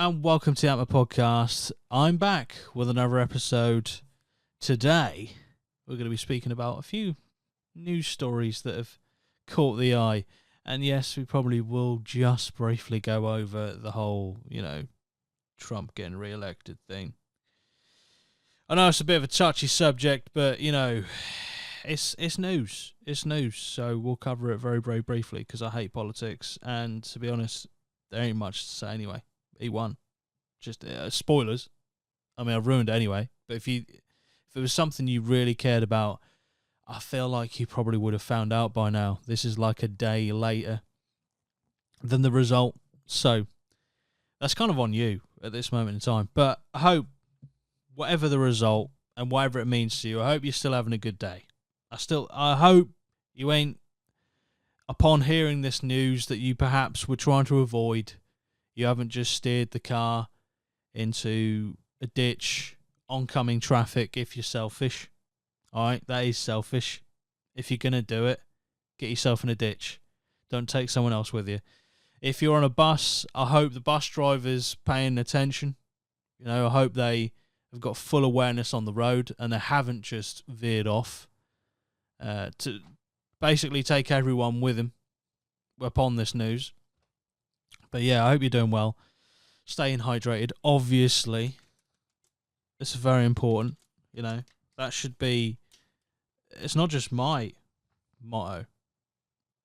and welcome to the APMA podcast. I'm back with another episode. Today, we're going to be speaking about a few news stories that have caught the eye. And yes, we probably will just briefly go over the whole, Trump getting re-elected thing. I know it's a bit of a touchy subject, but, it's news. It's news, so we'll cover it very, very briefly because I hate politics. And to be honest, there ain't much to say anyway. He won. Just spoilers. I mean, I've ruined it anyway. But if it was something you really cared about, I feel like you probably would have found out by now. This is like a day later than the result. So that's kind of on you at this moment in time. But I hope, whatever the result and whatever it means to you, I hope you're still having a good day. I hope you ain't, upon hearing this news that you perhaps were trying to avoid, you haven't just steered the car into a ditch, oncoming traffic if you're selfish. Alright, that is selfish. If you're going to do it, get yourself in a ditch. Don't take someone else with you. If you're on a bus, I hope the bus driver's paying attention. I hope they have got full awareness on the road and they haven't just veered off to basically take everyone with him upon this news. But yeah, I hope you're doing well. Staying hydrated, obviously. It's very important, That should be... It's not just my motto,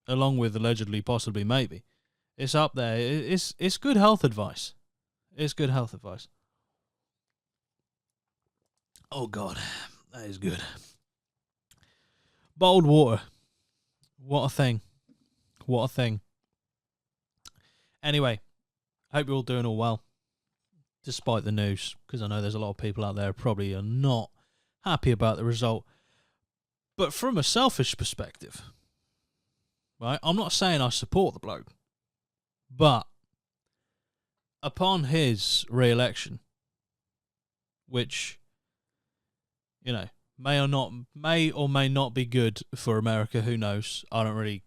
along with allegedly, possibly, maybe. It's up there. It's good health advice. It's good health advice. Oh, God. That is good. Bottled water. What a thing. What a thing. Anyway, hope you're all doing all well, despite the news, because I know there's a lot of people out there who probably are not happy about the result. But from a selfish perspective, right, I'm not saying I support the bloke, but upon his re-election, which, may or may not be good for America, who knows? I don't really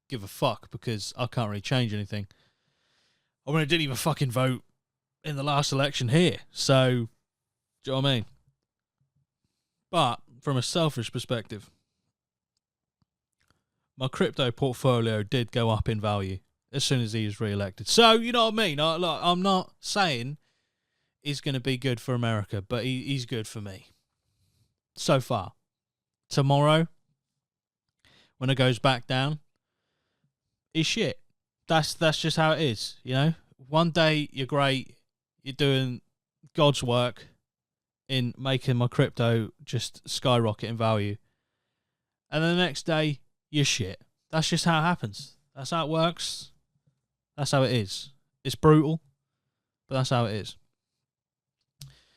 give a fuck because I can't really change anything. I mean, I didn't even fucking vote in the last election here, so, do you know what I mean? But, from a selfish perspective, my crypto portfolio did go up in value as soon as he was re-elected. So, you know what I mean? I'm not saying he's going to be good for America, but he's good for me. So far. Tomorrow, when it goes back down, he's shit. That's just how it is, One day you're great, you're doing God's work in making my crypto just skyrocket in value. And then the next day, you're shit. That's just how it happens. That's how it works. That's how it is. It's brutal, but that's how it is.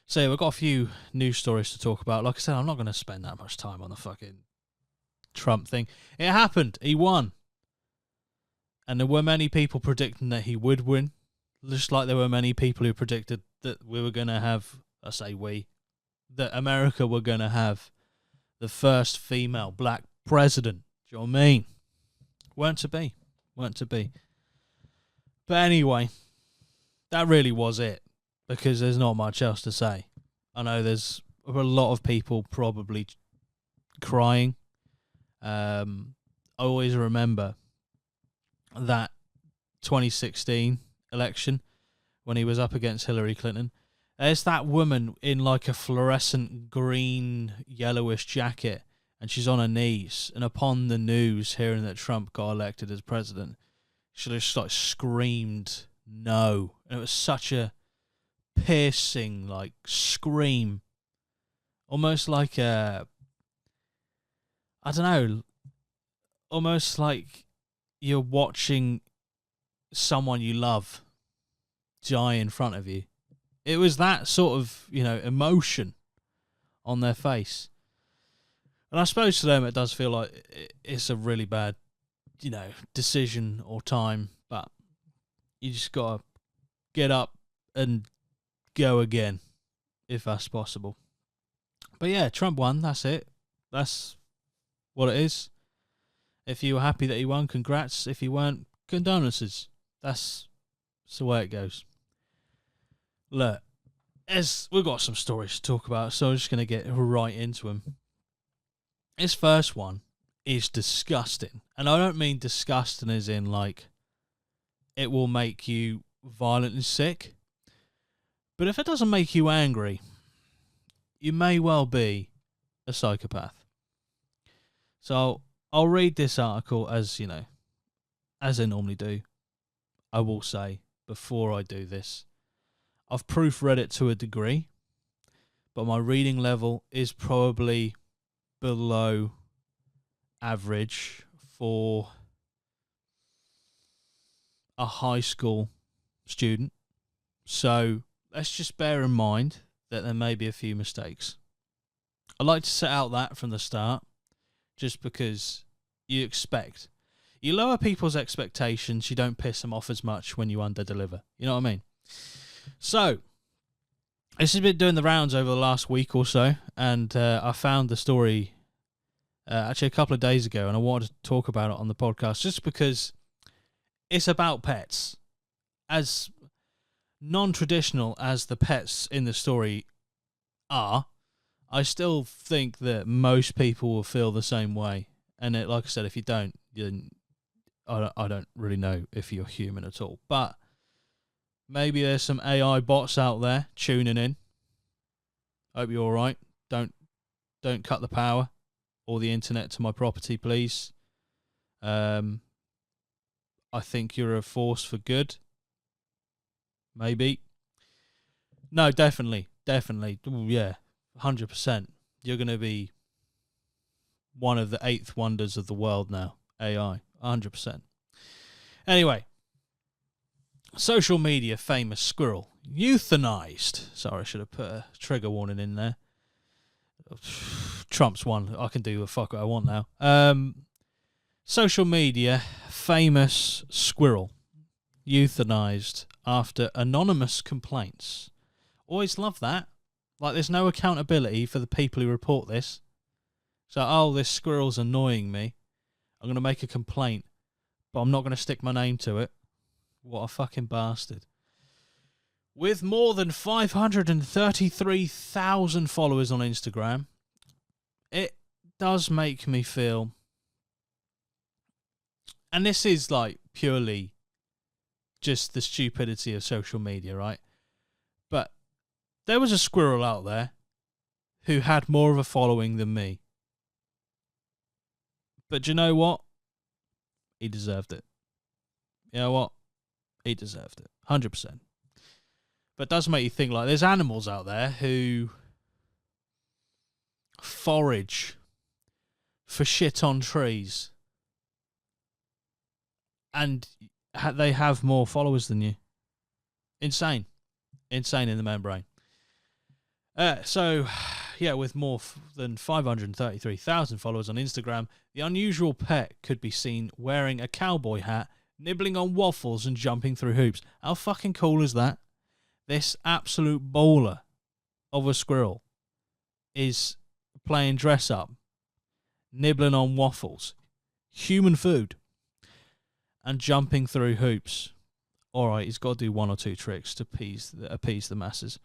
So we've got a few news stories to talk about. Like I said, I'm not going to spend that much time on the fucking Trump thing. It happened. He won. And there were many people predicting that he would win, just like there were many people who predicted that we were going to have, that America were going to have the first female black president. Do you know what I mean? Weren't to be. But anyway, that really was it, because there's not much else to say. I know there's a lot of people probably crying. I always remember that 2016 election when he was up against Hillary Clinton. There's that woman in like a fluorescent green yellowish jacket, and she's on her knees, and upon the news hearing that Trump got elected as president, she just like screamed no, and it was such a piercing like scream, almost like I don't know, almost like you're watching someone you love die in front of you. It was that sort of, emotion on their face. And I suppose to them it does feel like it's a really bad, decision or time, but you just got to get up and go again, if that's possible. But yeah, Trump won, that's it. That's what it is. If you were happy that he won, congrats. If you weren't, condolences. That's the way it goes. Look, we've got some stories to talk about, so I'm just going to get right into them. This first one is disgusting. And I don't mean disgusting as in, like, it will make you violently sick. But if it doesn't make you angry, you may well be a psychopath. So I'll read this article as I normally do. I will say, before I do this, I've proofread it to a degree, but my reading level is probably below average for a high school student. So let's just bear in mind that there may be a few mistakes. I like to set out that from the start, just because you lower people's expectations, you don't piss them off as much when you underdeliver. You know what I mean? So, this has been doing the rounds over the last week or so, and I found the story actually a couple of days ago, and I wanted to talk about it on the podcast just because it's about pets. As non-traditional as the pets in the story are, I still think that most people will feel the same way. And like I said, if you don't, I don't really know if you're human at all. But maybe there's some AI bots out there tuning in. Hope you're all right. Don't cut the power or the internet to my property, please. I think you're a force for good. Maybe. No, definitely. Ooh, yeah, 100%. You're going to be one of the eighth wonders of the world now. AI, 100%. Anyway, social media famous squirrel euthanized. Sorry, I should have put a trigger warning in there. Trump's one. I can do the fuck what I want now. Social media famous squirrel euthanized after anonymous complaints. Always love that. Like, there's no accountability for the people who report this. So, this squirrel's annoying me. I'm going to make a complaint, but I'm not going to stick my name to it. What a fucking bastard. With more than 533,000 followers on Instagram, it does make me feel... And this is, like, purely just the stupidity of social media, right? But there was a squirrel out there who had more of a following than me. But you know what? He deserved it. You know what? He deserved it. 100%. But it does make you think, like, there's animals out there who forage for shit on trees. And they have more followers than you. Insane in the membrane. So, with more than 533,000 followers on Instagram, the unusual pet could be seen wearing a cowboy hat, nibbling on waffles and jumping through hoops. How fucking cool is that? This absolute bowler of a squirrel is playing dress up, nibbling on waffles, human food, and jumping through hoops. All right, he's got to do one or two tricks to appease the masses.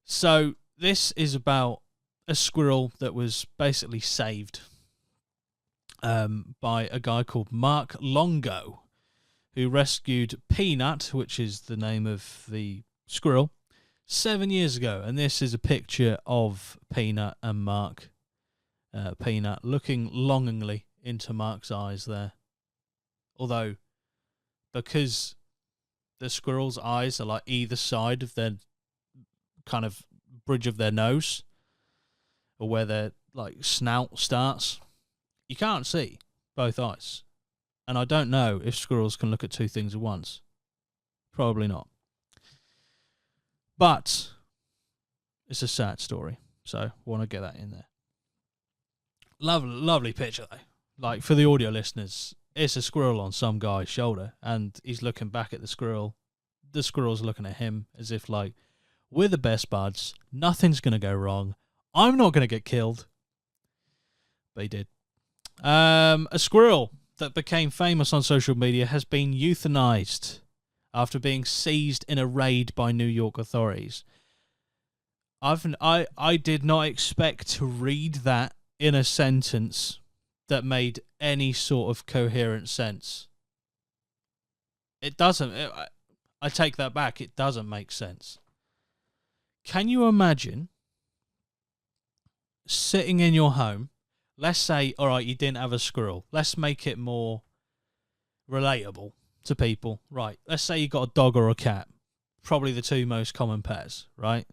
So this is about a squirrel that was basically saved by a guy called Mark Longo, who rescued Peanut, which is the name of the squirrel, 7 years ago. And this is a picture of Peanut and Mark. Peanut looking longingly into Mark's eyes there. Although, because the squirrel's eyes are like either side of their kind of bridge of their nose, or where their like snout starts, you can't see both eyes. And I don't know if squirrels can look at two things at once. Probably not. But it's a sad story, so I want to get that in there. Lovely picture though. Like, for the audio listeners, it's a squirrel on some guy's shoulder, and he's looking back at the squirrel. The squirrel's looking at him as if, like, we're the best buds. Nothing's going to go wrong. I'm not going to get killed. But he did. A squirrel that became famous on social media has been euthanized after being seized in a raid by New York authorities. I did not expect to read that in a sentence that made any sort of coherent sense. It doesn't. I take that back. It doesn't make sense. Can you imagine sitting in your home? Let's say, all right, you didn't have a squirrel. Let's make it more relatable to people. Right. Let's say you got a dog or a cat. Probably the two most common pets, right?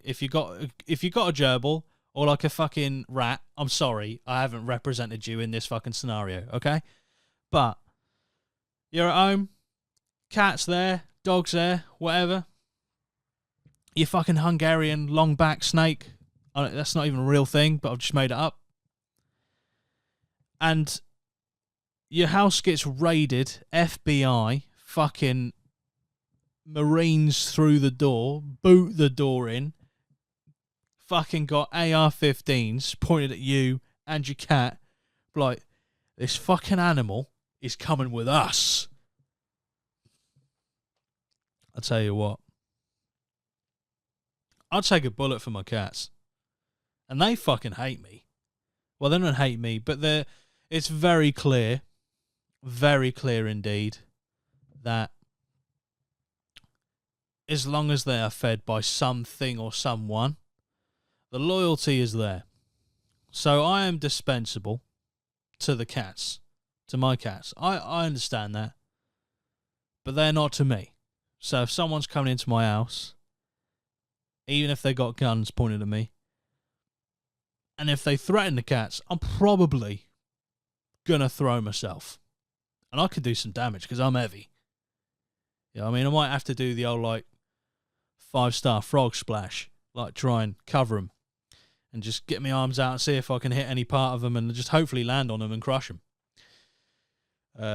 If you got a gerbil or like a fucking rat, I'm sorry, I haven't represented you in this fucking scenario, okay? But you're at home, cat's there, dog's there, whatever. Your fucking Hungarian long-back snake, that's not even a real thing, but I've just made it up. And your house gets raided, FBI, fucking Marines through the door, boot the door in, fucking got AR-15s pointed at you and your cat, like, this fucking animal is coming with us. I'll tell you what, I'd take a bullet for my cats. And they fucking hate me. Well, they don't hate me, but it's very clear indeed, that as long as they are fed by something or someone, the loyalty is there. So I am dispensable to the cats, to my cats. I understand that. But they're not to me. So if someone's coming into my house, even if they got guns pointed at me, and if they threaten the cats, I'm probably going to throw myself. And I could do some damage because I'm heavy. Yeah, I mean, I might have to do the old, like, 5-star frog splash, like try and cover them and just get my arms out and see if I can hit any part of them and just hopefully land on them and crush them.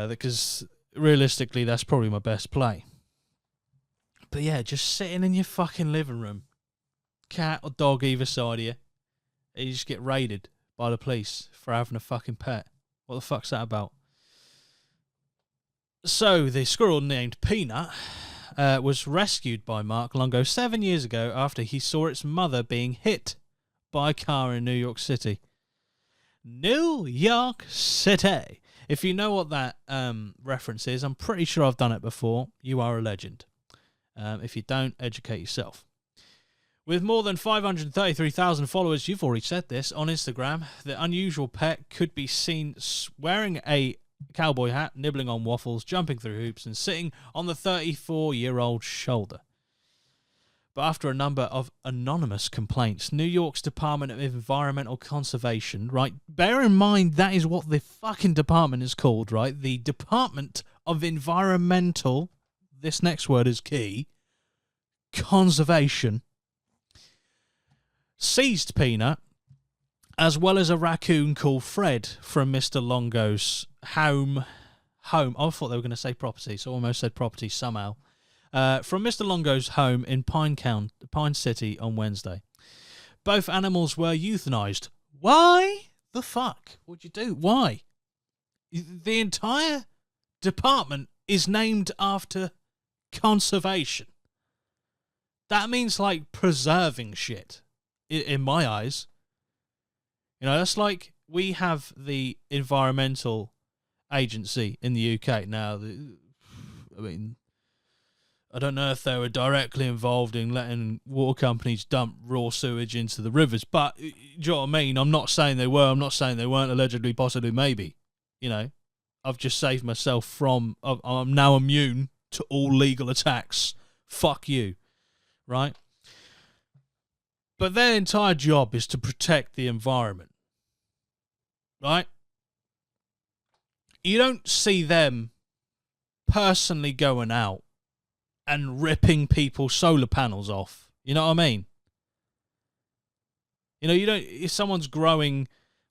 Because realistically, that's probably my best play. But yeah, just sitting in your fucking living room, cat or dog either side of you, and you just get raided by the police for having a fucking pet. What the fuck's that about? So, the squirrel named Peanut was rescued by Mark Longo 7 years ago after he saw its mother being hit by a car in New York City. New York City. If you know what that reference is, I'm pretty sure I've done it before. You are a legend. If you don't, educate yourself. With more than 533,000 followers, you've already said this, on Instagram, the unusual pet could be seen wearing a cowboy hat, nibbling on waffles, jumping through hoops, and sitting on the 34-year-old's shoulder. But after a number of anonymous complaints, New York's Department of Environmental Conservation, right? Bear in mind that is what the fucking department is called, right? The Department of Environmental, this next word is key, Conservation, seized Peanut, as well as a raccoon called Fred from Mr. Longo's home. I thought they were going to say property, so I almost said property somehow. From Mr. Longo's home in Pine City on Wednesday. Both animals were euthanized. Why the fuck would you do? Why? The entire department is named after conservation. That means, like, preserving shit, in my eyes. You know, that's like we have the environmental agency in the UK now. I mean, I don't know if they were directly involved in letting water companies dump raw sewage into the rivers, but do you know what I mean? I'm not saying they were. I'm not saying they weren't. Allegedly, possibly, maybe. You know, I've just saved myself from. I'm now immune to all legal attacks. Fuck you, right? But their entire job is to protect the environment, right? You don't see them personally going out and ripping people's solar panels off. You know what I mean? You know, you don't. If someone's growing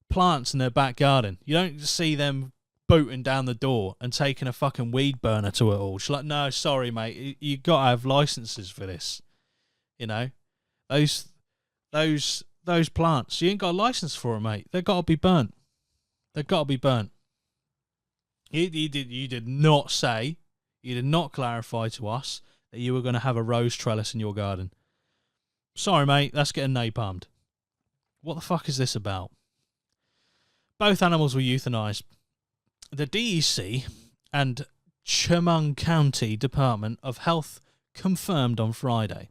plants in their back garden, you don't see them booting down the door and taking a fucking weed burner to it all. She's like, no, sorry, mate. You got to have licenses for this. You know, those plants, you ain't got a license for them, mate. They've got to be burnt. They've got to be burnt. You did not say You did not clarify to us that you were going to have a rose trellis in your garden. Sorry, mate, that's getting napalmed. What the fuck is this about? Both animals were euthanized. The DEC and Chemung County Department of Health confirmed on Friday.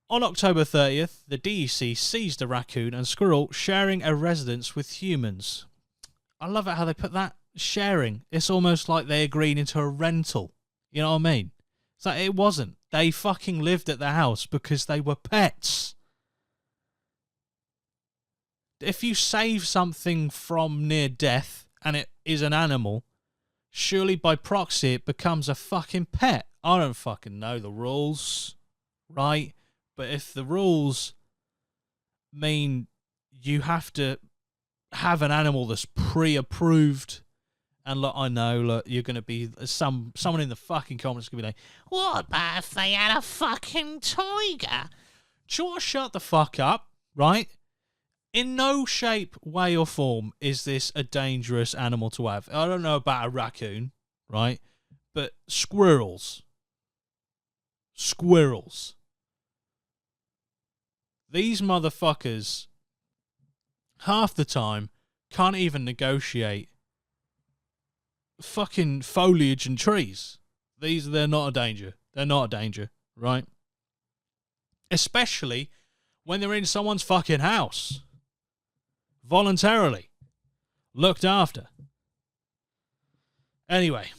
On October 30th, the DEC seized a raccoon and squirrel sharing a residence with humans. I love it how they put that sharing. It's almost like they agreed into a rental. You know what I mean? It's like, it wasn't. They fucking lived at the house because they were pets. If you save something from near death and it is an animal, surely by proxy it becomes a fucking pet. I don't fucking know the rules, right? But if the rules mean you have to have an animal that's pre-approved, and look, I know, look, you're going to be someone in the fucking comments going to be like, what about if they had a fucking tiger? Do you want to shut the fuck up, right? In no shape, way or form is this a dangerous animal to have. I don't know about a raccoon, right? But squirrels. These motherfuckers, half the time, can't even negotiate fucking foliage and trees. They're not a danger. They're not a danger, right? Especially when they're in someone's fucking house. Voluntarily. Looked after. Anyway.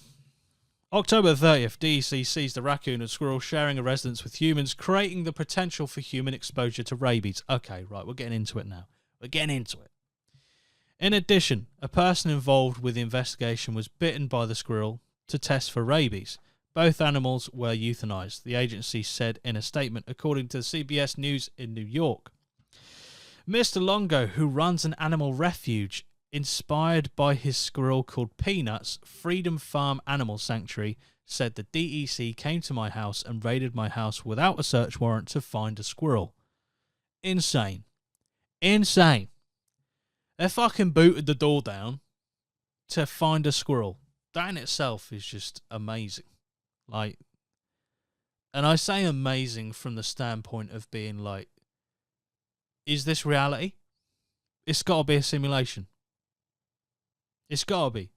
October 30th, DEC seized a raccoon and squirrel sharing a residence with humans, creating the potential for human exposure to rabies. Okay, right, we're getting into it now. We're getting into it. In addition, a person involved with the investigation was bitten by the squirrel to test for rabies. Both animals were euthanized, the agency said in a statement, according to CBS News in New York. Mr. Longo, who runs an animal refuge inspired by his squirrel called Peanuts Freedom Farm Animal Sanctuary, said the DEC came to my house and raided my house without a search warrant to find a squirrel. Insane. Insane. They fucking booted the door down to find a squirrel. That in itself is just amazing. Like, and I say amazing from the standpoint of being like, is this reality? It's got to be a simulation. It's got to be.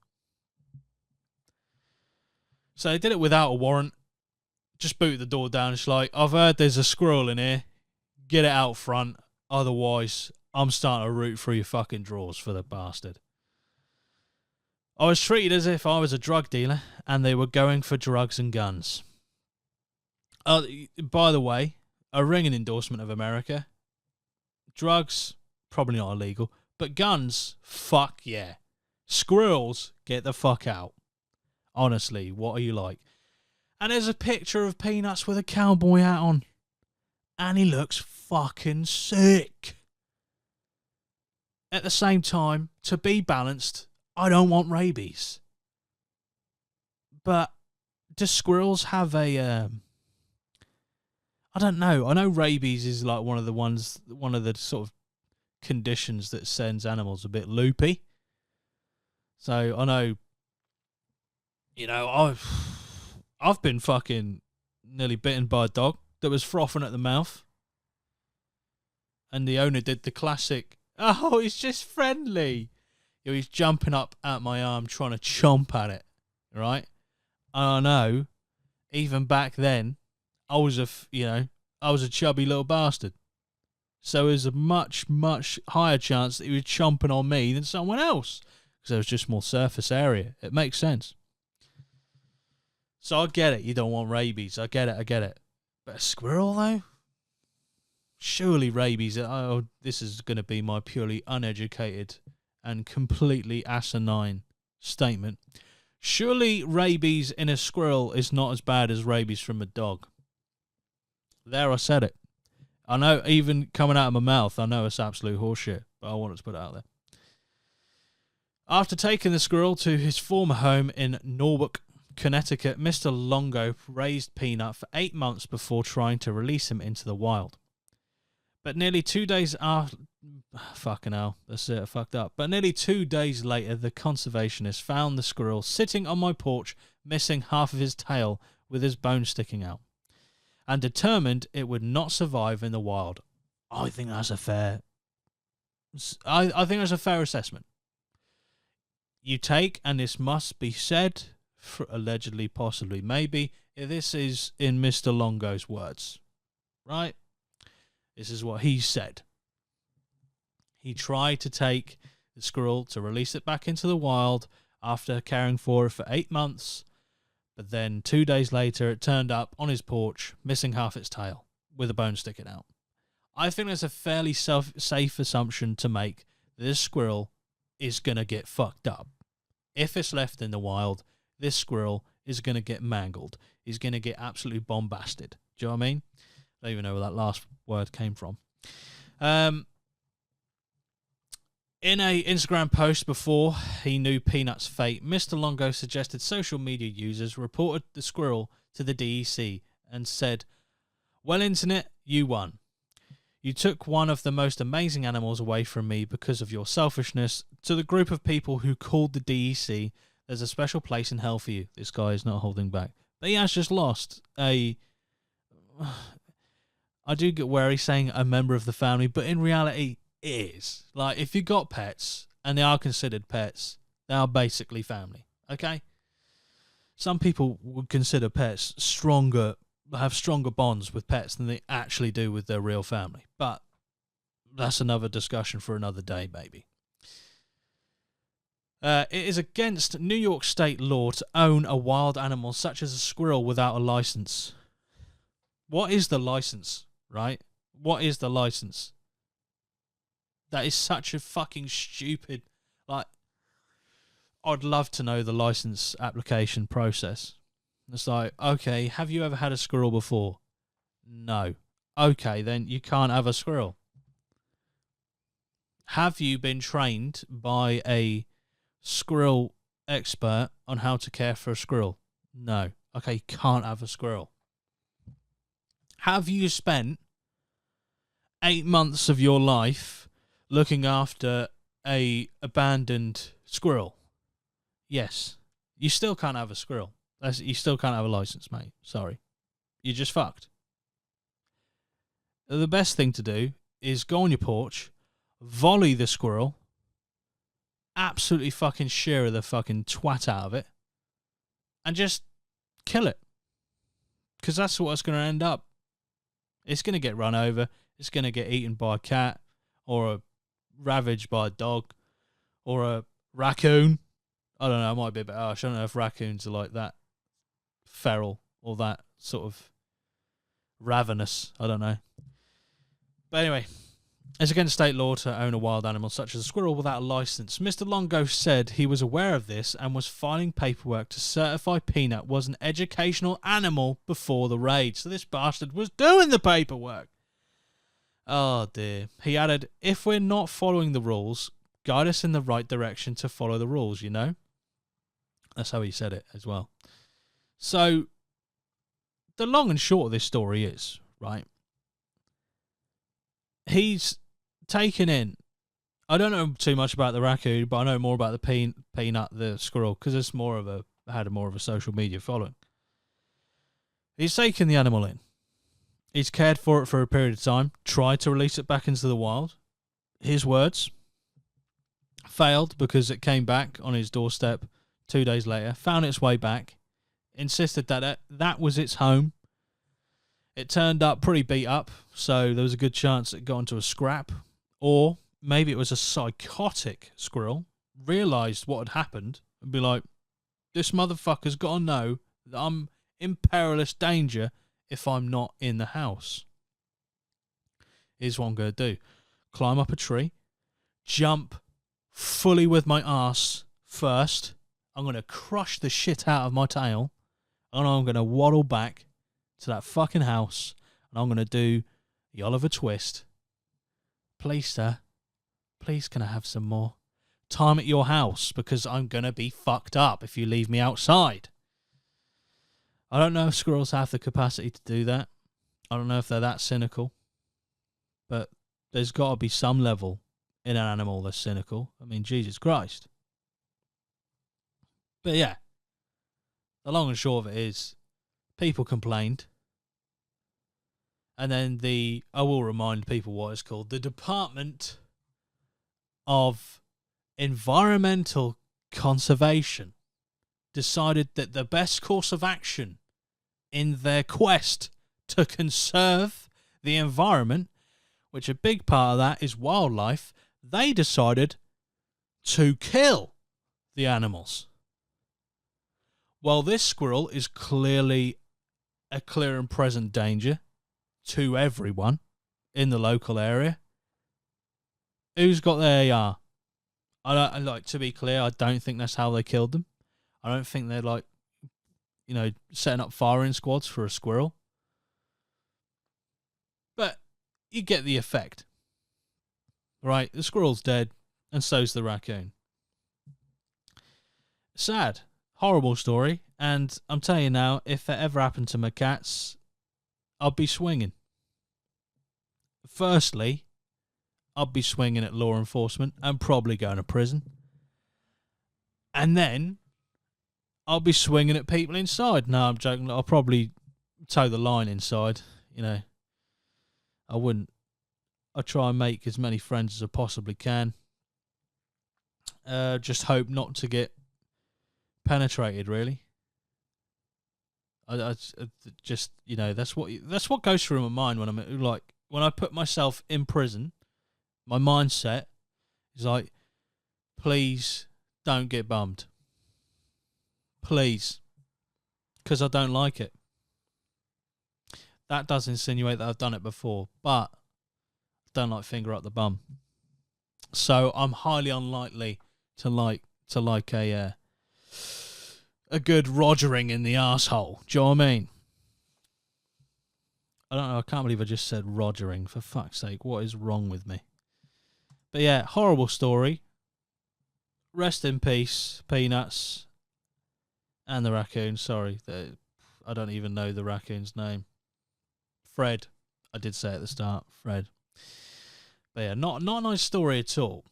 So they did it without a warrant. Just booted the door down. It's like, I've heard there's a squirrel in here. Get it out front. Otherwise, I'm starting to root through your fucking drawers for the bastard. I was treated as if I was a drug dealer and they were going for drugs and guns. By the way, a ringing endorsement of America. Drugs, probably not illegal. But guns, fuck yeah. Squirrels, get the fuck out. Honestly, what are you like? And there's a picture of Peanuts with a cowboy hat on. And he looks fucking sick. At the same time, to be balanced, I don't want rabies. But do squirrels have a... I don't know. I know rabies is like one of the sort of conditions that sends animals a bit loopy. So I know, you know, I've been fucking nearly bitten by a dog that was frothing at the mouth. And the owner did the classic, oh, he's just friendly. You know, he's jumping up at my arm trying to chomp at it, right? And I know, even back then, I was a chubby little bastard. So there's a much, much higher chance that he was chomping on me than someone else. Because there was just more surface area. It makes sense. So I get it. You don't want rabies. I get it. But a squirrel, though? Surely rabies. Oh, this is going to be my purely uneducated and completely asinine statement. Surely rabies in a squirrel is not as bad as rabies from a dog. There, I said it. I know, even coming out of my mouth, I know it's absolute horseshit, but I wanted to put it out there. After taking the squirrel to his former home in Norwalk, Connecticut, Mr. Longo raised Peanut for 8 months before trying to release him into the wild. But nearly 2 days Fucking hell, that's it, fucked up. But nearly 2 days later, the conservationist found the squirrel sitting on my porch, missing half of his tail with his bone sticking out, and determined it would not survive in the wild. I think that's a fair... I think that's a fair assessment. You take, and this must be said, for allegedly, possibly, maybe, if this is in Mr. Longo's words, right? This is what he said. He tried to take the squirrel to release it back into the wild after caring for it for 8 months, but then 2 days later it turned up on his porch, missing half its tail, with a bone sticking out. I think that's a fairly safe assumption to make that this squirrel is going to get fucked up. If it's left in the wild, this squirrel is going to get mangled. He's going to get absolutely bombasted. Do you know what I mean? I don't even know where that last word came from. In a Instagram post before he knew Peanut's fate, Mr. Longo suggested social media users reported the squirrel to the DEC and said, "Well, Internet, you won. You took one of the most amazing animals away from me because of your selfishness. To the group of people who called the DEC, there's a special place in hell for you." This guy is not holding back. But he has just lost a... I do get where he's saying a member of the family, but in reality, it is. Like, if you got pets, and they are considered pets, they are basically family, okay? Some people would consider pets have stronger bonds with pets than they actually do with their real family. But that's another discussion for another day, maybe. It is against New York state law to own a wild animal such as a squirrel without a license. What is the license, right? What is the license? That is such a fucking stupid... Like, I'd love to know the license application process. It's like, okay, have you ever had a squirrel before? No. Okay, then you can't have a squirrel. Have you been trained by a squirrel expert on how to care for a squirrel? No. Okay, you can't have a squirrel. Have you spent 8 months of your life looking after a abandoned squirrel? Yes. You still can't have a squirrel. You still can't have a license, mate. Sorry. You're just fucked. The best thing to do is go on your porch, volley the squirrel, absolutely fucking shear the fucking twat out of it, and just kill it. Because that's what it's going to end up. It's going to get run over. It's going to get eaten by a cat, or ravaged by a dog, or a raccoon. I don't know, it might be a bit harsh. I don't know if raccoons are like that feral or that sort of ravenous. I don't know. But anyway, it's against state law to own a wild animal such as a squirrel without a license. Mr. Longo said he was aware of this and was filing paperwork to certify Peanut was an educational animal before the raid. So this bastard was doing the paperwork. Oh dear. He added, "If we're not following the rules, guide us in the right direction to follow the rules, you know?" That's how he said it as well. So, the long and short of this story is, right, he's taken in... I don't know too much about the raccoon, but I know more about the Peanut, the squirrel, because it's had more of a social media following. He's taken the animal in. He's cared for it for a period of time, tried to release it back into the wild. His words, failed because it came back on his doorstep 2 days later, found its way back, insisted that that was its home. It turned up pretty beat up, so there was a good chance it got into a scrap. Or maybe it was a psychotic squirrel, realised what had happened, and be like, this motherfucker's got to know that I'm in perilous danger if I'm not in the house. Here's what I'm going to do. Climb up a tree, jump fully with my ass first. I'm going to crush the shit out of my tail, and I'm going to waddle back to that fucking house, and I'm going to do the Oliver Twist. Please, sir. Please, can I have some more time at your house, because I'm going to be fucked up if you leave me outside. I don't know if squirrels have the capacity to do that. I don't know if they're that cynical. But there's got to be some level in an animal that's cynical. I mean, Jesus Christ. But yeah, the long and short of it is, people complained. And then I will remind people what it's called, the Department of Environmental Conservation decided that the best course of action in their quest to conserve the environment, which a big part of that is wildlife, they decided to kill the animals. Well, this squirrel is clearly a clear and present danger to everyone in the local area. Who's got their AR? To be clear, I don't think that's how they killed them. I don't think they're setting up firing squads for a squirrel. But you get the effect. Right, the squirrel's dead, and so's the raccoon. Sad. Horrible story, and I'm telling you now, if that ever happened to my cats, I'd be swinging. Firstly, I'd be swinging at law enforcement and probably going to prison. And then, I'll be swinging at people inside. No, I'm joking. I'll probably toe the line inside. I wouldn't. I try and make as many friends as I possibly can. Just hope not to get penetrated, really. I just, that's what goes through my mind when I put myself in prison. My mindset is like, please don't get bummed. Please. Because I don't like it. That does insinuate that I've done it before, but I don't like finger up the bum. So I'm highly unlikely to like a good rogering in the arsehole. Do you know what I mean? I don't know, I can't believe I just said rogering. For fuck's sake, what is wrong with me? But yeah, horrible story. Rest in peace, Peanuts. And the raccoon, sorry. I don't even know the raccoon's name. Fred. I did say at the start, Fred. But yeah, not a nice story at all.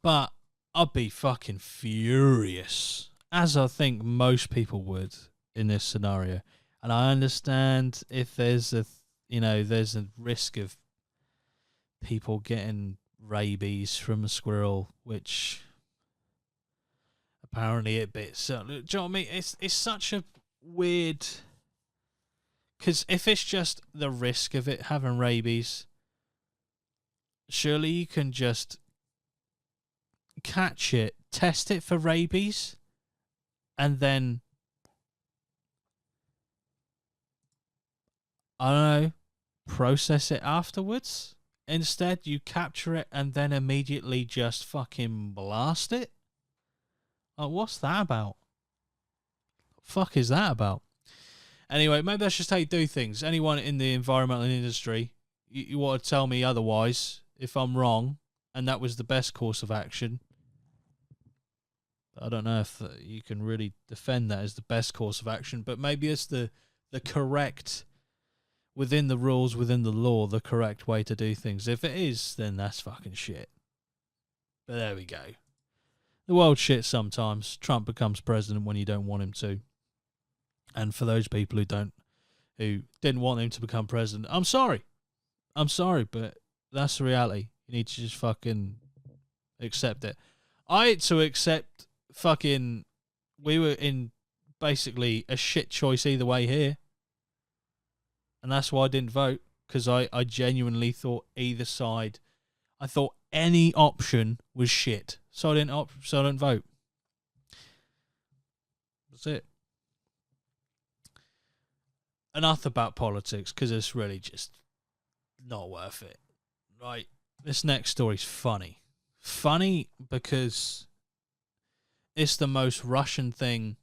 But I'd be fucking furious, as I think most people would in this scenario. And I understand if there's there's a risk of people getting rabies from a squirrel, which apparently it bits. Do you know what I mean? It's such a weird. Because if it's just the risk of it having rabies, surely you can just catch it, test it for rabies, and then, I don't know, process it afterwards. Instead, you capture it and then immediately just fucking blast it? Like, what's that about? Fuck is that about? Anyway, maybe that's just how you do things. Anyone in the environmental industry, you want to tell me otherwise if I'm wrong, and that was the best course of action. I don't know if you can really defend that as the best course of action, but maybe it's the correct, within the rules, within the law, the correct way to do things. If it is, then that's fucking shit. But there we go. The world's shit sometimes. Trump becomes president when you don't want him to. And for those people who didn't want him to become president, I'm sorry, but that's the reality. You need to just fucking accept it. I had to accept we were in basically a shit choice either way here. And that's why I didn't vote, because I genuinely thought either side, I thought any option was shit. So I didn't vote. That's it. Enough about politics, because it's really just not worth it. Right, this next story's funny. Funny because it's the most Russian thing.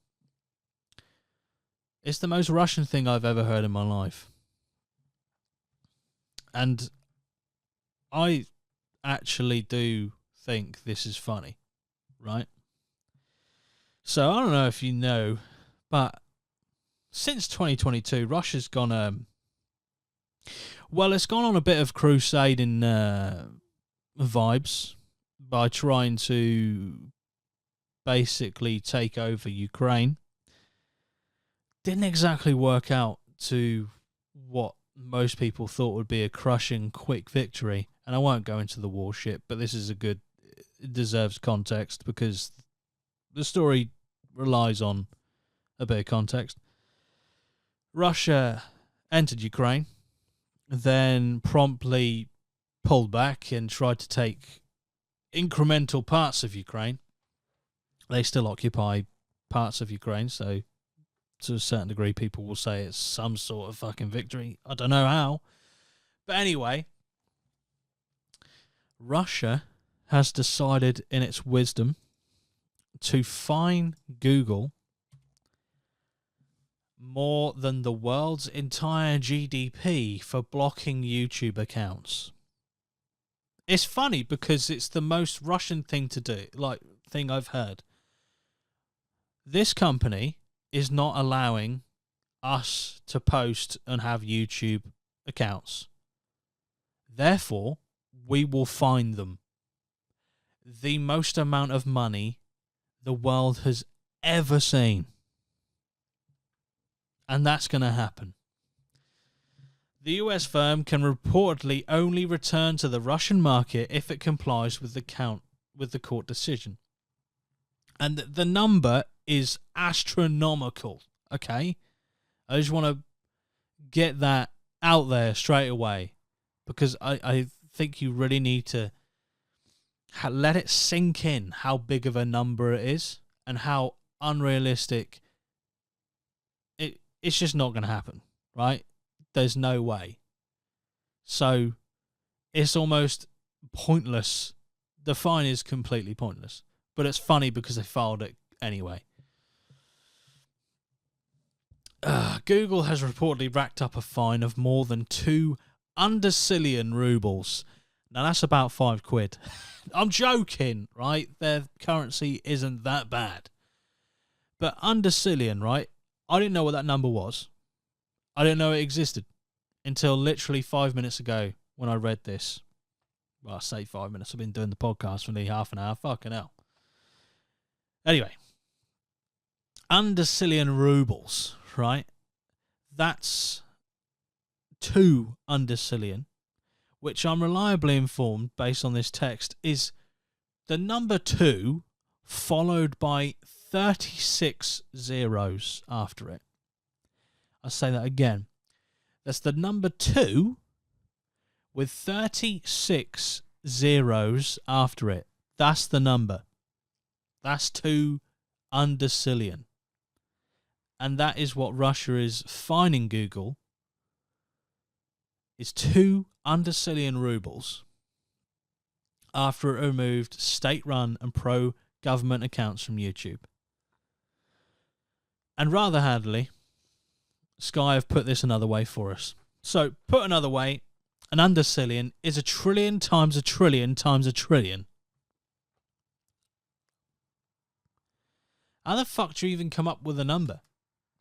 It's the most Russian thing I've ever heard in my life. And I actually do think this is funny, right? So I don't know if you know, but since 2022, Russia's gone, Well, it's gone on a bit of crusading vibes by trying to basically take over Ukraine. Didn't exactly work out to what most people thought would be a crushing, quick victory. And I won't go into the warship, but this is it deserves context because the story relies on a bit of context. Russia entered Ukraine, then promptly pulled back and tried to take incremental parts of Ukraine. They still occupy parts of Ukraine, so to a certain degree people will say it's some sort of fucking victory. I don't know how. But anyway, Russia has decided in its wisdom to fine Google more than the world's entire GDP for blocking YouTube accounts. It's funny because it's the most Russian thing to do, thing I've heard. This company is not allowing us to post and have YouTube accounts. Therefore, we will fine them the most amount of money the world has ever seen. And that's going to happen. The US firm can reportedly only return to the Russian market if it complies with the court decision. And the number is astronomical, okay? I just want to get that out there straight away because I think you really need to let it sink in how big of a number it is and how unrealistic it's just not going to happen, right? There's no way. So it's almost pointless. The fine is completely pointless. But it's funny because they filed it anyway. Google has reportedly racked up a fine of more than 2 undercillion rubles. Now that's about £5. I'm joking, right? Their currency isn't that bad. But undercillion, right? I didn't know what that number was. I didn't know it existed until literally 5 minutes ago when I read this. Well, I say 5 minutes. I've been doing the podcast for nearly half an hour. Fucking hell. Anyway. Undercillion rubles, right? That's 2 undercillion, which I'm reliably informed, based on this text, is the number 2 followed by 36 zeros after it. I'll say that again. That's the number 2 with 36 zeros after it. That's the number. That's 2 undercillion. And that is what Russia is fining Google, is 2 undercillion rubles after it removed state-run and pro-government accounts from YouTube. And rather handily, Sky have put this another way for us. So, put another way, an undercillion is 1 trillion times 1 trillion times 1 trillion. How the fuck do you even come up with a number?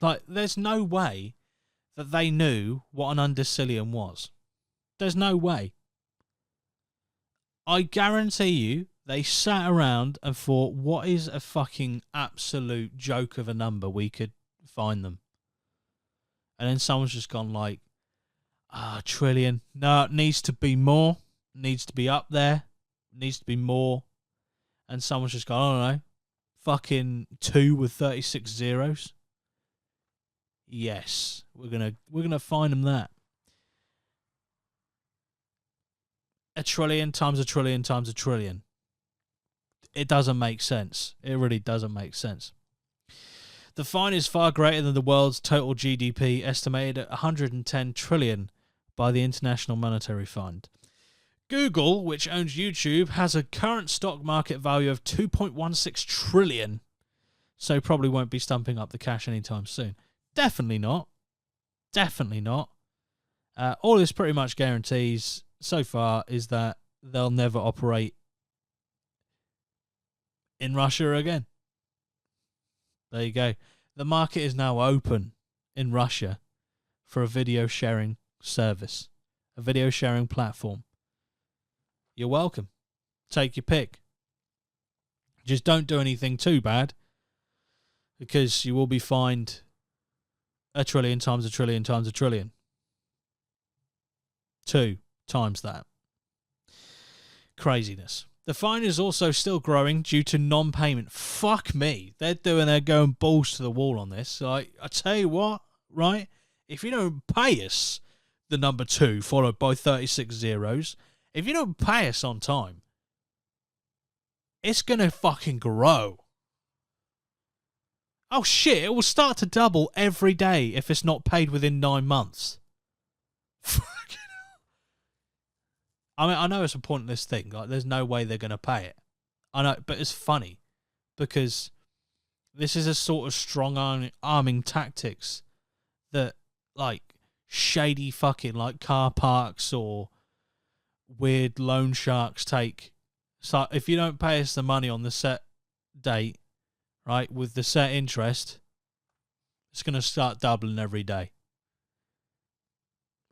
Like, there's no way that they knew what an undercillion was. There's no way. I guarantee you, they sat around and thought, what is a fucking absolute joke of a number we could find them? And then someone's just gone like, trillion. No, it needs to be more. It needs to be up there. It needs to be more. And someone's just gone, I don't know, fucking 2 with 36 zeros. Yes, we're gonna find them that. 1 trillion times 1 trillion times 1 trillion. It doesn't make sense. It really doesn't make sense. The fine is far greater than the world's total GDP, estimated at 110 trillion by the International Monetary Fund. Google, which owns YouTube, has a current stock market value of 2.16 trillion, so probably won't be stumping up the cash anytime soon. Definitely not. Definitely not. All this pretty much guarantees so far is that they'll never operate in Russia again. There you go. The market is now open in Russia for a video sharing service. a video sharing platform. You're welcome. Take your pick. Just don't do anything too bad, because you will be fined a trillion times a trillion times a trillion. 2 times that. Craziness. The fine is also still growing due to non-payment. Fuck me. They're going balls to the wall on this. Like, I tell you what, right? If you don't pay us the number 2 followed by 36 zeros, if you don't pay us on time, it's going to fucking grow. Oh shit, it will start to double every day if it's not paid within 9 months. I mean, I know it's a pointless thing. Like, there's no way they're going to pay it. I know, but it's funny because this is a sort of strong arming tactics that, like, shady fucking, like, car parks or weird loan sharks take. So if you don't pay us the money on the set date, right, with the set interest, it's going to start doubling every day.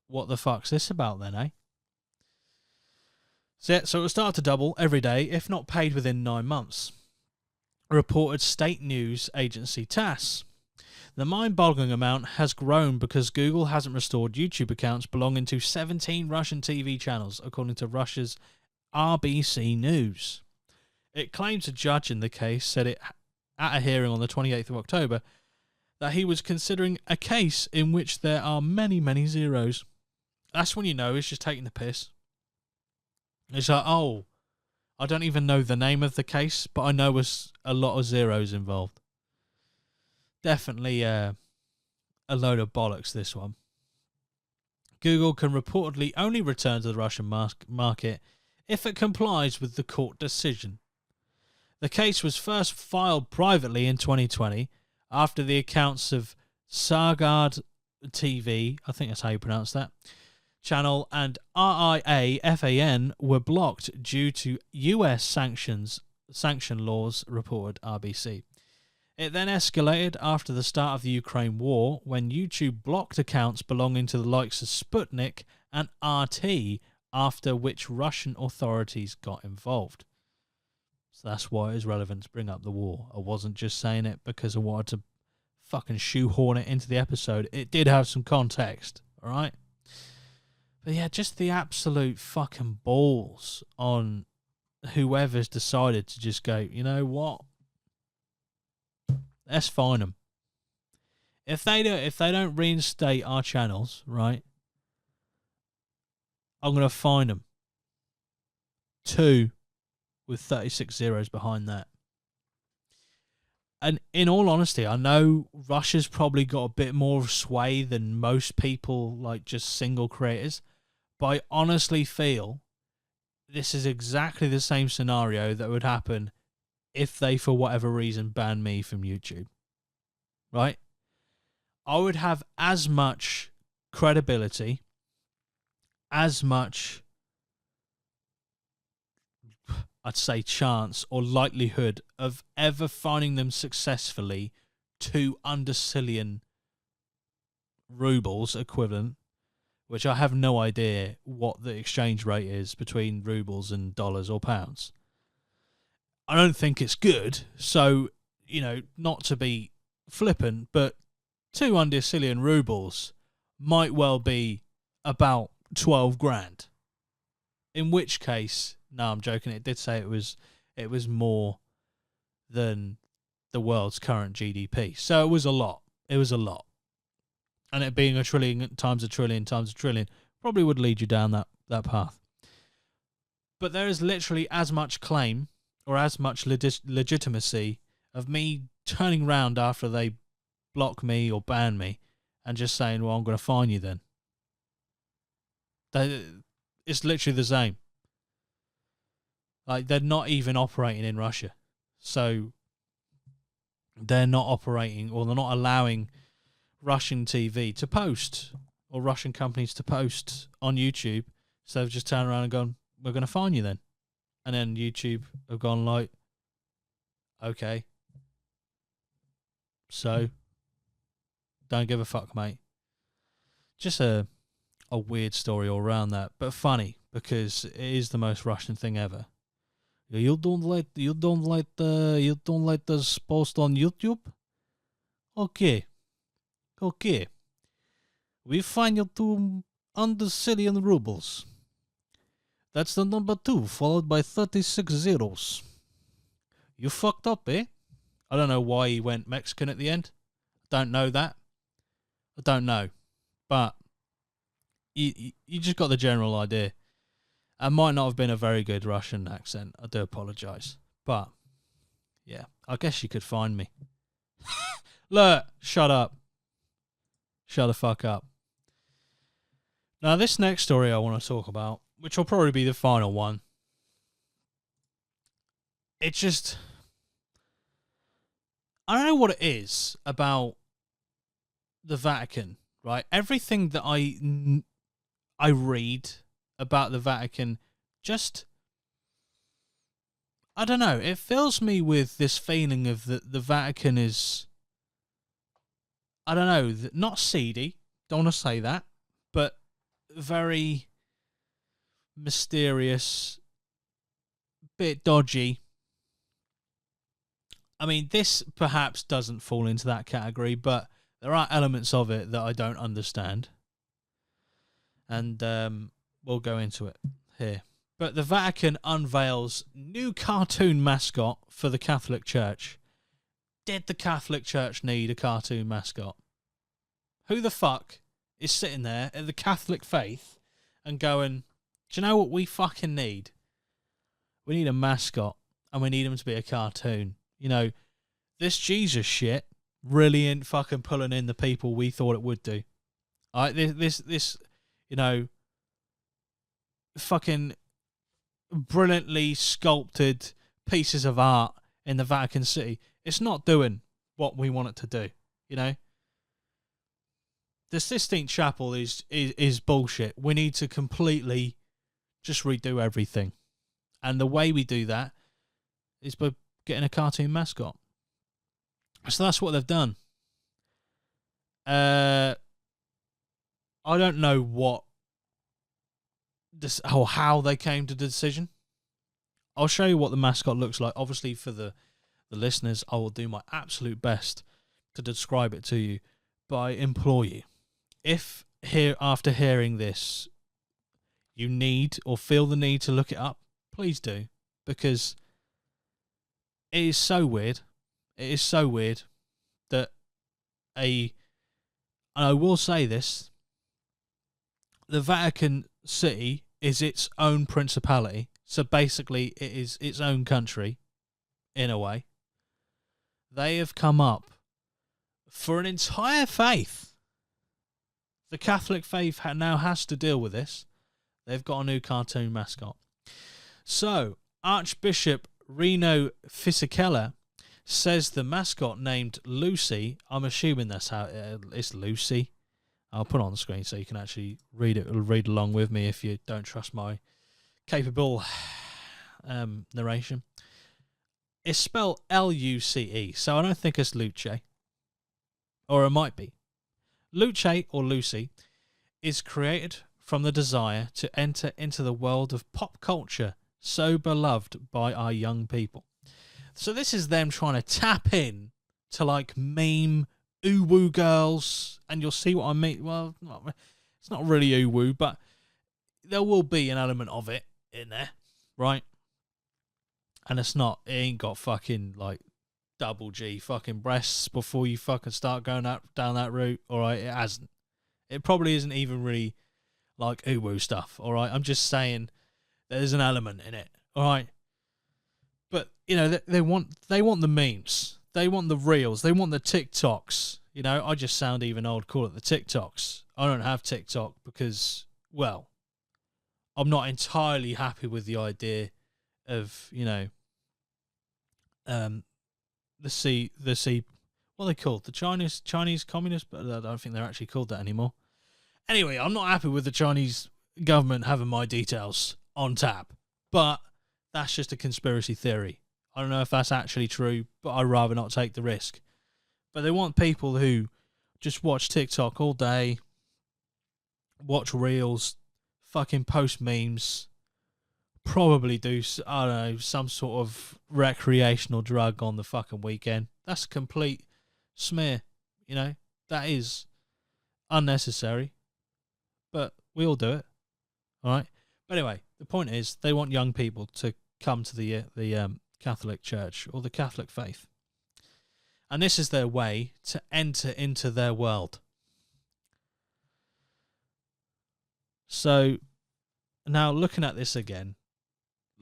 What the fuck's this about then, eh? So it'll start to double every day, if not paid within 9 months, reported state news agency TASS. The mind-boggling amount has grown because Google hasn't restored YouTube accounts belonging to 17 Russian TV channels, according to Russia's RBC News. It claims a judge in the case said it at a hearing on the 28th of October that he was considering a case in which there are many, many zeros. That's when you know he's just taking the piss. It's like, oh, I don't even know the name of the case, but I know there's a lot of zeros involved. Definitely a load of bollocks, this one. Google can reportedly only return to the Russian market if it complies with the court decision. The case was first filed privately in 2020 after the accounts of Sargard TV, I think that's how you pronounce that, channel, and RIA-FAN were blocked due to US sanction laws, reported RBC. It then escalated after the start of the Ukraine war, when YouTube blocked accounts belonging to the likes of Sputnik and RT, after which Russian authorities got involved. So that's why it is relevant to bring up the war. I wasn't just saying it because I wanted to fucking shoehorn it into the episode. It did have some context, alright? But yeah, just the absolute fucking balls on whoever's decided to just go, you know what? Let's fine them. If they don't reinstate our channels, right, I'm going to fine them. 2 with 36 zeros behind that. And in all honesty, I know Russia's probably got a bit more sway than most people, like just single creators. But I honestly feel this is exactly the same scenario that would happen if they, for whatever reason, banned me from YouTube. Right? I would have as much credibility, as much, I'd say, chance or likelihood of ever finding them successfully 2 undercillion rubles equivalent, which I have no idea what the exchange rate is between rubles and dollars or pounds. I don't think it's good, so, you know, not to be flippant, but 2 undercillion rubles might well be about 12 grand. In which case, no, I'm joking, it did say it was more than the world's current GDP. So it was a lot. It was a lot. And it being a trillion times a trillion times a trillion probably would lead you down that path. But there is literally as much claim or as much legitimacy of me turning round after they block me or ban me and just saying, well, I'm going to fine you then. It's literally the same. Like, they're not even operating in Russia. So they're not operating, or they're not allowing Russian TV to post, or Russian companies to post on YouTube. So they've just turned around and gone, we're going to fine you then. And then YouTube have gone like, okay. So, don't give a fuck, mate. Just a a weird story all around that, but funny because it is the most Russian thing ever. You don't like this post on YouTube? Okay. We find you 200 rubles. That's the number 2, followed by 36 zeros. You fucked up, eh? I don't know why he went Mexican at the end. Don't know that. I don't know. But you just got the general idea. It might not have been a very good Russian accent. I do apologise. But, yeah, I guess you could find me. Look, shut up. Shut the fuck up. Now, this next story I want to talk about, which will probably be the final one, it just... I don't know what it is about the Vatican, right? Everything that I read about the Vatican, just... I don't know. It fills me with this feeling of that the Vatican is... I don't know, not seedy, don't want to say that, but very mysterious, bit dodgy. I mean, this perhaps doesn't fall into that category, but there are elements of it that I don't understand. And we'll go into it here. But the Vatican unveils new cartoon mascot for the Catholic Church. Did the Catholic Church need a cartoon mascot? Who the fuck is sitting there at the Catholic faith and going, do you know what we fucking need? We need a mascot, and we need him to be a cartoon. You know, this Jesus shit really ain't fucking pulling in the people we thought it would do. This, you know, fucking brilliantly sculpted pieces of art in the Vatican City, it's not doing what we want it to do, you know? The Sistine Chapel is bullshit. We need to completely just redo everything. And the way we do that is by getting a cartoon mascot. So that's what they've done. I don't know what this or how they came to the decision. I'll show you what the mascot looks like. Obviously, for the listeners, I will do my absolute best to describe it to you. But I implore you, if after hearing this, you need or feel the need to look it up, please do, because it is so weird. It is so weird that and I will say this, the Vatican City is its own principality, so basically it is its own country, in a way. They have come up for an entire faith. The Catholic faith now has to deal with this. They've got a new cartoon mascot. So, Archbishop Reno Fisichella says the mascot named Lucy, I'm assuming that's how it's Lucy. I'll put it on the screen so you can actually read along with me if you don't trust my capable narration. It's spelled Luce, so I don't think it's Luce. Or it might be. Luce, or Lucy, is created from the desire to enter into the world of pop culture so beloved by our young people. So this is them trying to tap in to like meme uwu girls, and you'll see what I mean. Well, it's not really uwu, but there will be an element of it in there, right? And it ain't got fucking like double G fucking breasts before you fucking start going down that route, alright? It hasn't. It probably isn't even really like uwu stuff, alright? I'm just saying there's an element in it, alright? But, you know, they want the memes. They want the reels. They want the TikToks. You know, I just sound even old, call it the TikToks. I don't have TikTok because, well, I'm not entirely happy with the idea of, you know, what are they called? The Chinese communists, but I don't think they're actually called that anymore. Anyway, I'm not happy with the Chinese government having my details on tap, but that's just a conspiracy theory. I don't know if that's actually true, but I'd rather not take the risk. But they want people who just watch TikTok all day, watch reels, fucking post memes, probably do, I don't know, some sort of recreational drug on the fucking weekend. That's a complete smear, you know? That is unnecessary, but we all do it, all right? But anyway, the point is they want young people to come to the Catholic Church or the Catholic faith. And this is their way to enter into their world. So now looking at this again,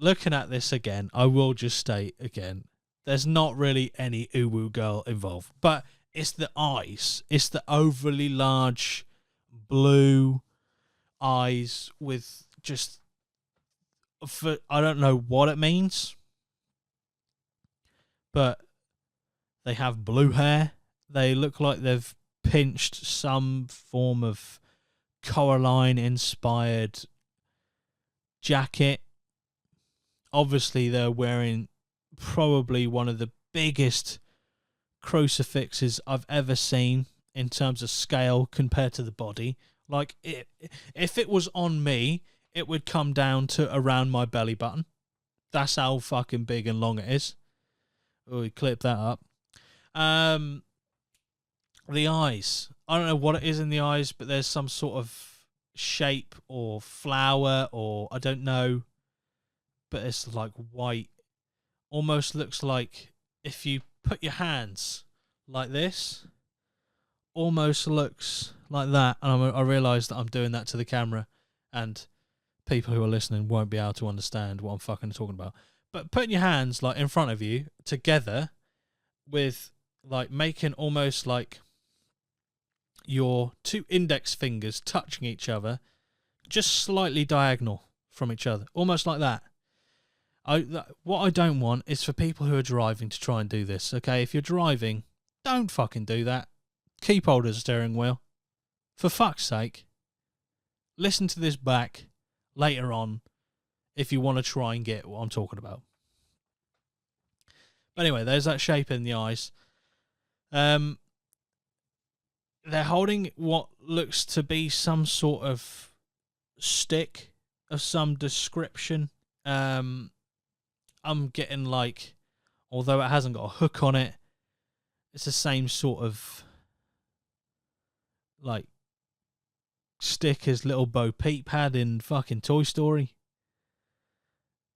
I will just state again, there's not really any uwu girl involved, but it's the eyes. It's the overly large blue eyes with just, I don't know what it means, but they have blue hair. They look like they've pinched some form of Coraline-inspired jacket. Obviously, they're wearing probably one of the biggest crucifixes I've ever seen in terms of scale compared to the body. Like, if it was on me, it would come down to around my belly button. That's how fucking big and long it is. Oh, we clip that up. The eyes. I don't know what it is in the eyes, but there's some sort of shape or flower or I don't know. But it's like white. Almost looks like if you put your hands like this, almost looks like that. And I realise that I'm doing that to the camera and people who are listening won't be able to understand what I'm fucking talking about. But putting your hands like in front of you together with like making almost like your two index fingers touching each other, just slightly diagonal from each other, almost like that. What I don't want is for people who are driving to try and do this, okay? If you're driving, don't fucking do that. Keep hold of the steering wheel. For fuck's sake. Listen to this back later on if you want to try and get what I'm talking about. But anyway, there's that shape in the eyes. They're holding what looks to be some sort of stick of some description. I'm getting like, although it hasn't got a hook on it, it's the same sort of like stick as little Bo Peep had in fucking Toy Story.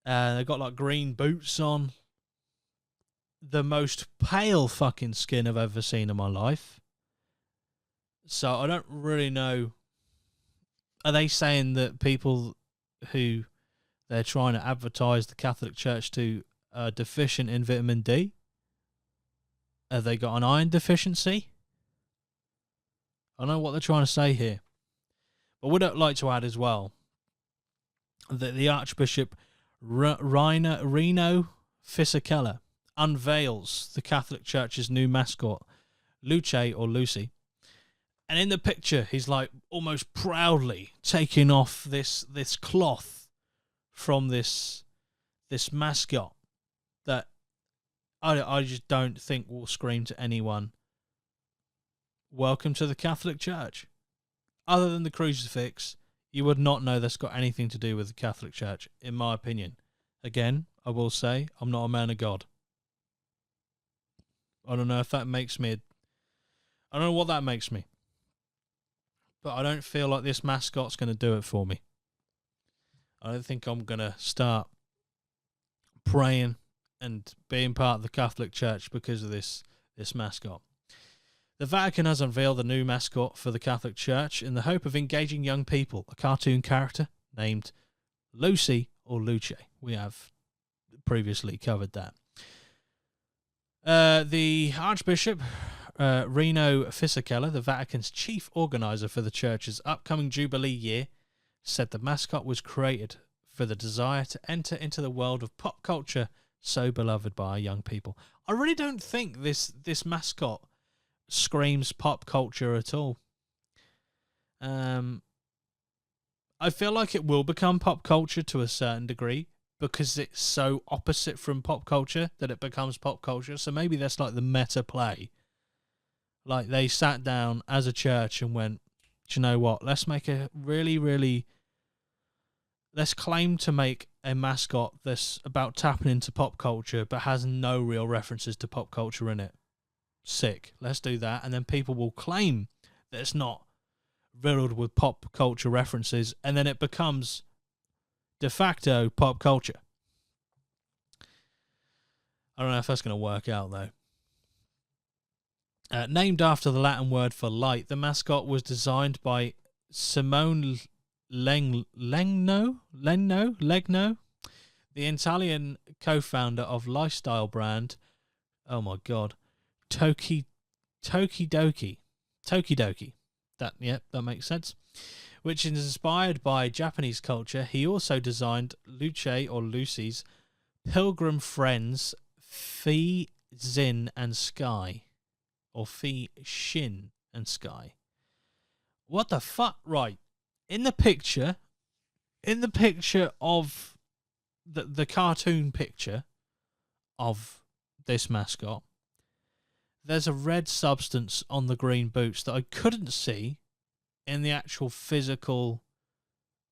They've got like green boots on. The most pale fucking skin I've ever seen in my life. So I don't really know. Are they saying that people who they're trying to advertise the Catholic Church to are deficient in vitamin D? Have they got an iron deficiency? I don't know what they're trying to say here. But would I like to add as well that the Archbishop Reno Fisichella unveils the Catholic Church's new mascot, Luce or Lucy. And in the picture, he's like almost proudly taking off this cloth from this mascot that I just don't think will scream to anyone, welcome to the Catholic Church. Other than the crucifix, you would not know that's got anything to do with the Catholic Church, in my opinion. Again, I will say, I'm not a man of God. I don't know if that makes me... I don't know what that makes me. But I don't feel like this mascot's going to do it for me. I don't think I'm going to start praying and being part of the Catholic Church because of this mascot. The Vatican has unveiled the new mascot for the Catholic Church in the hope of engaging young people, a cartoon character named Lucy or Luce. We have previously covered that. The Archbishop Reno Fisichella, the Vatican's chief organizer for the church's upcoming Jubilee year, said the mascot was created for the desire to enter into the world of pop culture so beloved by our young people. I really don't think this mascot screams pop culture at all. I feel like it will become pop culture to a certain degree because it's so opposite from pop culture that it becomes pop culture. So maybe that's like the meta play. Like they sat down as a church and went, do you know what? Let's make a let's claim to make a mascot that's about tapping into pop culture but has no real references to pop culture in it. Sick. Let's do that. And then people will claim that it's not riddled with pop culture references, and then it becomes de facto pop culture. I don't know if that's going to work out, though. Named after the Latin word for light, the mascot was designed by Simone Legno, the Italian co-founder of lifestyle brand, oh my god, Tokidoki. That makes sense. Which is inspired by Japanese culture. He also designed Lucy's Pilgrim Friends, Fi Zin and Sky. Or Fi Shin and Sky. What the fuck? Right. In the picture of the cartoon picture of this mascot, there's a red substance on the green boots that I couldn't see in the actual physical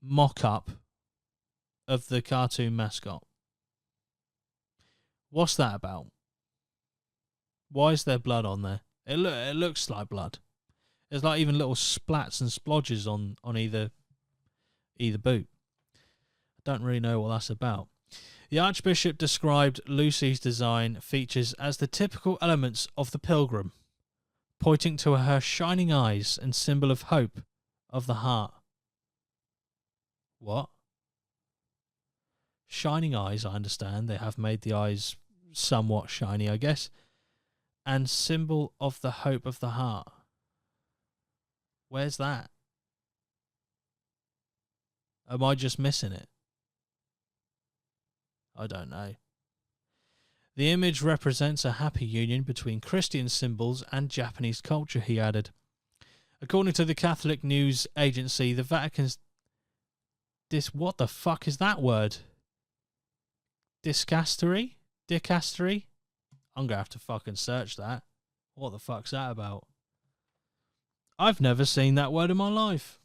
mock-up of the cartoon mascot. What's that about? Why is there blood on there? It looks like blood. There's like even little splats and splodges on either boot. I don't really know what that's about. The Archbishop described Lucy's design features as the typical elements of the pilgrim, pointing to her shining eyes and symbol of hope of the heart. What? Shining eyes, I understand. They have made the eyes somewhat shiny, I guess. And symbol of the hope of the heart. Where's that? Am I just missing it? I don't know. The image represents a happy union between Christian symbols and Japanese culture, he added. According to the Catholic news agency, the Vatican's... what the fuck is that word? Dicastery? I'm going to have to fucking search that. What the fuck's that about? I've never seen that word in my life.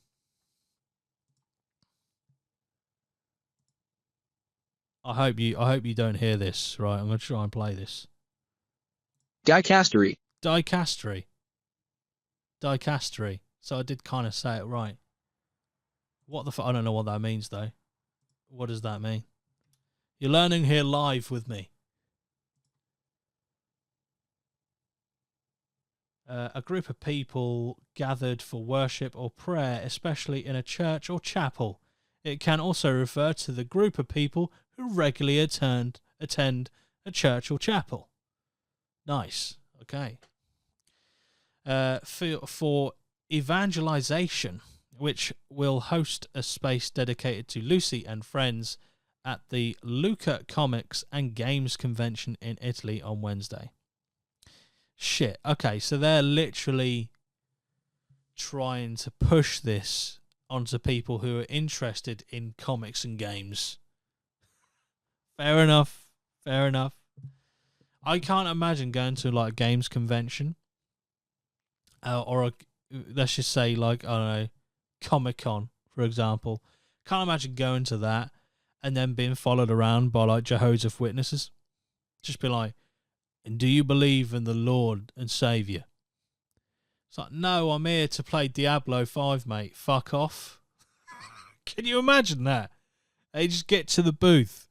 I hope you don't hear this. Right, I'm going to try and play this. Dicastery. So I did kind of say it right. What the fuck? I don't know what that means, though. What does that mean? You're learning here live with me. A group of people gathered for worship or prayer, especially in a church or chapel. It can also refer to the group of people who regularly attend a church or chapel. Nice. Okay. For evangelization, which will host a space dedicated to Lucy and friends at the Lucca Comics and Games Convention in Italy on Wednesday. Shit. Okay, so they're literally trying to push this onto people who are interested in comics and games. Fair enough. I can't imagine going to like a games convention let's just say like, I don't know, Comic-Con, for example. Can't imagine going to that and then being followed around by like Jehovah's Witnesses. Just be like, and do you believe in the Lord and Saviour? It's like, no, I'm here to play Diablo 5, mate. Fuck off. Can you imagine that? They just get to the booth.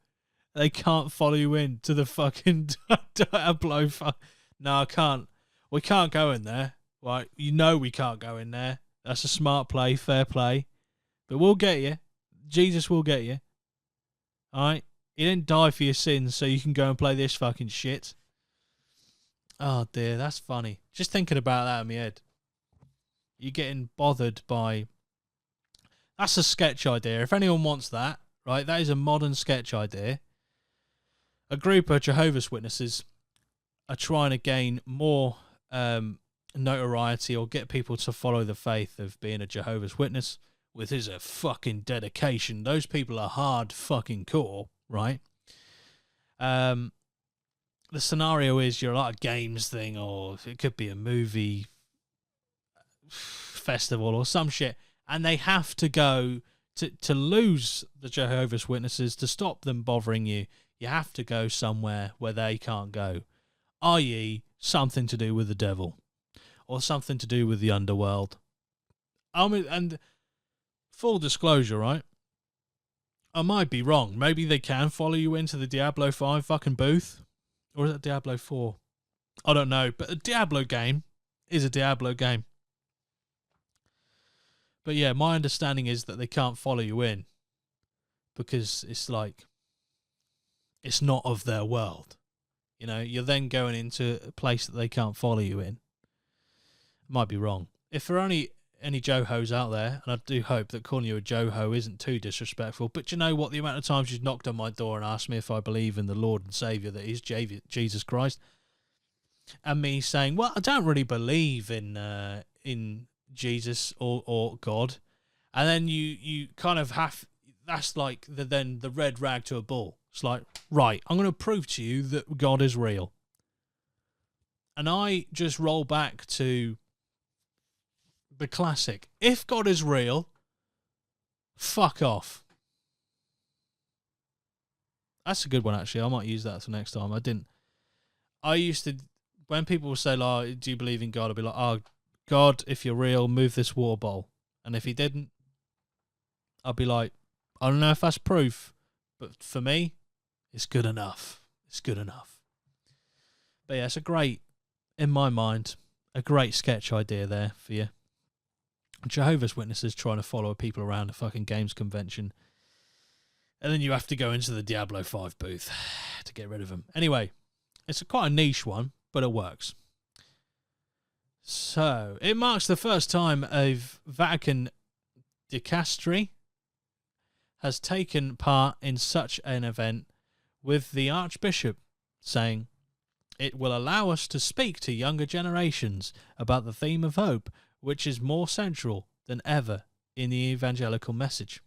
They can't follow you in to the fucking Diablo 5. No, I can't. We can't go in there. Right, you know we can't go in there. That's a smart play, fair play. But we'll get you. Jesus will get you. Alright? He didn't die for your sins so you can go and play this fucking shit. Oh dear, that's funny. Just thinking about that in my head. You're getting bothered by... That's a sketch idea. If anyone wants that, right, that is a modern sketch idea. A group of Jehovah's Witnesses are trying to gain more notoriety or get people to follow the faith of being a Jehovah's Witness with his fucking dedication. Those people are hard fucking core, right? The scenario is you're like a games thing, or it could be a movie. festival or some shit, and they have to go to lose the Jehovah's Witnesses, to stop them bothering you. You have to go somewhere where they can't go, i.e. something to do with the devil or something to do with the underworld. And full disclosure, right? I might be wrong. Maybe they can follow you into the Diablo 5 fucking booth. Or is it Diablo 4? I don't know. But a Diablo game is a Diablo game. But yeah, my understanding is that they can't follow you in. Because it's like, it's not of their world. You know, you're then going into a place that they can't follow you in. Might be wrong. If there are any Johos out there, and I do hope that calling you a Joho isn't too disrespectful, but you know what? The amount of times you've knocked on my door and asked me if I believe in the Lord and Saviour that is Jesus Christ, and me saying, well, I don't really believe in Jesus or God, and then you kind of have, that's like the red rag to a bull. It's like, right, I'm going to prove to you that God is real. And I just roll back to the classic. If God is real, fuck off. That's a good one, actually. I might use that for next time. I used to, when people would say, like, do you believe in God? I'd be like, oh, God, if you're real, move this water bowl. And if he didn't, I'd be like, I don't know if that's proof, but for me, it's good enough. It's good enough. But yeah, it's in my mind, a great sketch idea there for you. Jehovah's Witnesses trying to follow people around a fucking games convention. And then you have to go into the Diablo 5 booth to get rid of them. Anyway, it's quite a niche one, but it works. So, it marks the first time a Vatican dicastery has taken part in such an event, with the Archbishop saying, it will allow us to speak to younger generations about the theme of hope, which is more central than ever in the evangelical message.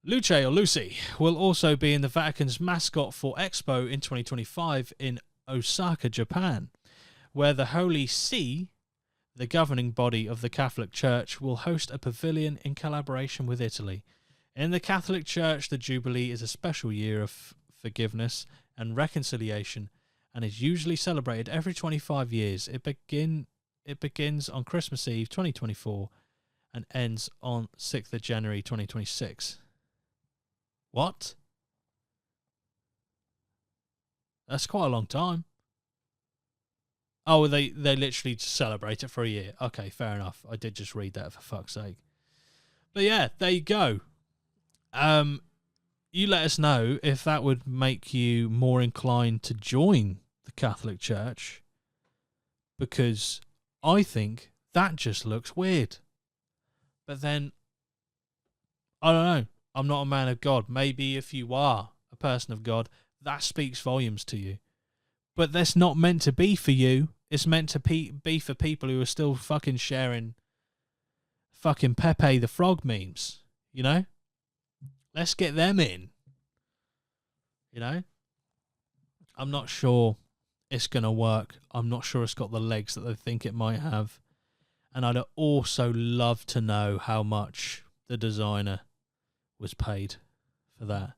Luce or Lucy will also be in the Vatican's mascot for Expo in 2025 in Osaka, Japan, where the Holy See, the governing body of the Catholic Church, will host a pavilion in collaboration with Italy. In the Catholic Church, the Jubilee is a special year of forgiveness and reconciliation and is usually celebrated every 25 years. It begins on Christmas Eve 2024 and ends on 6th of January 2026. What? That's quite a long time. Oh, they literally just celebrate it for a year. Okay, fair enough. I did just read that, for fuck's sake. But yeah, there you go. You let us know if that would make you more inclined to join the Catholic Church, because I think that just looks weird. But then, I don't know. I'm not a man of God. Maybe if you are a person of God, that speaks volumes to you. But that's not meant to be for you. It's meant to be for people who are still fucking sharing fucking Pepe the Frog memes, you know? Let's get them in, you know? I'm not sure it's going to work. I'm not sure it's got the legs that they think it might have. And I'd also love to know how much the designer was paid for that.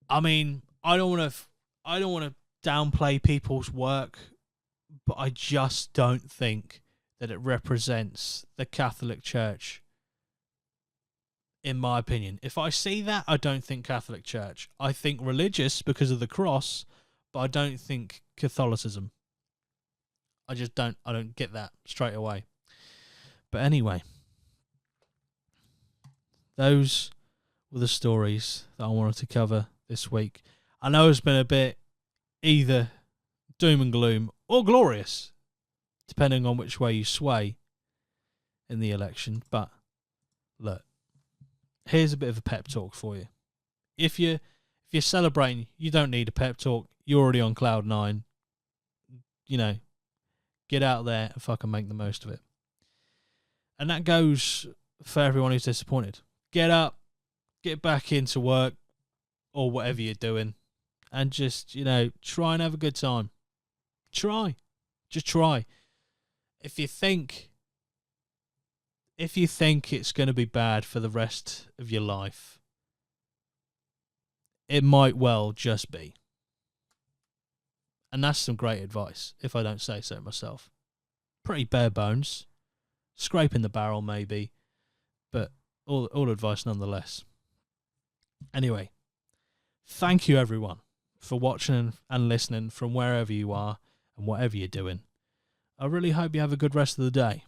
I mean, I don't want to downplay people's work, but I just don't think that it represents the Catholic Church, in my opinion. If I see that, I don't think Catholic Church. I think religious because of the cross, but I don't think Catholicism. I don't get that straight away. But anyway, those were the stories that I wanted to cover this week. I know it's been a bit either doom and gloom or glorious, depending on which way you sway in the election. But look, here's a bit of a pep talk for you. If you're celebrating, you don't need a pep talk. You're already on cloud nine. You know, get out there and fucking make the most of it. And that goes for everyone who's disappointed. Get up, get back into work or whatever you're doing, and just, you know, try and have a good time. Just try. if you think it's going to be bad for the rest of your life, it might well just be. And that's some great advice, if I don't say so myself. Pretty bare bones, scraping the barrel maybe, but all advice nonetheless. Anyway, thank you everyone for watching and listening from wherever you are and whatever you're doing. I really hope you have a good rest of the day.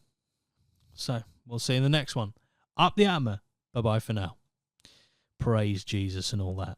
So, we'll see you in the next one. Up the APMA. Bye-bye for now. Praise Jesus and all that.